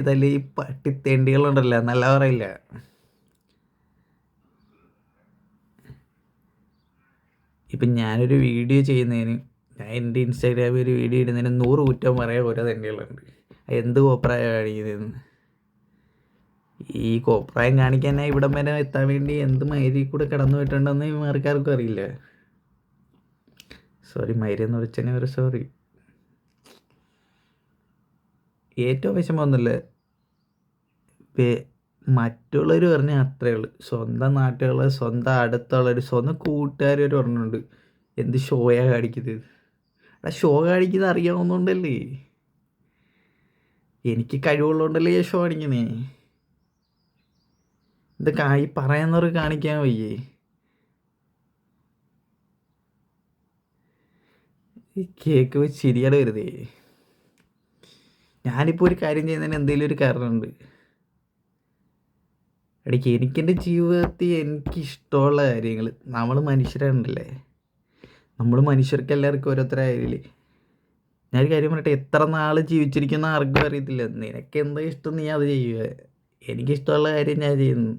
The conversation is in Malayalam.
ഇതല്ലേ ഈ പട്ടിത്തേണ്ടികളുണ്ടല്ലോ, നല്ല പറയില്ല. ഇപ്പം ഞാനൊരു വീഡിയോ ചെയ്യുന്നതിന്, ഞാൻ എൻ്റെ ഇൻസ്റ്റാഗ്രാമിൽ ഒരു വീഡിയോ ഇടുന്നതിന് 100 കുറ്റം പറയാൻ ഓരോ തെണ്ടികളുണ്ട്. എന്ത് കോപ്രായം കാണിക്കുന്നതെന്ന്. ഈ കോപ്രായം കാണിക്കാനായി ഇവിടം വരെ എത്താൻ വേണ്ടി എന്ത് മൈരി കൂടെ കടന്നു പോയിട്ടുണ്ടെന്ന് ആർക്കാർക്കും അറിയില്ല. സോറി, മൈരി എന്ന് വിളിച്ചതിന് ഒരു സോറി. ഏറ്റവും വിഷമമൊന്നുമില്ല, മറ്റുള്ളവർ പറഞ്ഞാൽ അത്രയേ ഉള്ളൂ. സ്വന്തം നാട്ടിലുള്ള, സ്വന്തം അടുത്തുള്ളവർ, സ്വന്തം കൂട്ടുകാർ പറഞ്ഞുണ്ട് എന്ത് ഷോയാ കാണിക്കുന്നത്. ഷോ കാണിക്കുന്നത് അറിയാവുന്നതുകൊണ്ടല്ലേ, എനിക്ക് കഴിവുള്ളതുകൊണ്ടല്ലേ ഷോ കാണിക്കുന്നേ. ഇത് ഈ പറയുന്നവർക്ക് കാണിക്കാൻ വയ്യേ. ഈ കേക്ക് വെച്ച് ശരിയാണ് വരുതേ. ഞാനിപ്പോൾ ഒരു കാര്യം ചെയ്യുന്നതിന് എന്തെങ്കിലും ഒരു കാരണമുണ്ട്. ഇടയ്ക്ക് എനിക്കെൻ്റെ ജീവിതത്തിൽ എനിക്കിഷ്ടമുള്ള കാര്യങ്ങൾ, നമ്മൾ മനുഷ്യരുണ്ടല്ലേ, നമ്മൾ മനുഷ്യർക്ക് എല്ലാവർക്കും ഓരോരുത്തരായില്ലേ. ഞാനൊരു കാര്യം പറയട്ടെ, എത്ര നാൾ ജീവിച്ചിരിക്കുന്ന ആർക്കും അറിയത്തില്ല. നിനക്ക് എന്താ ഇഷ്ടം നീ അത് ചെയ്യുക. എനിക്കിഷ്ടമുള്ള കാര്യം ഞാൻ ചെയ്യുന്നു.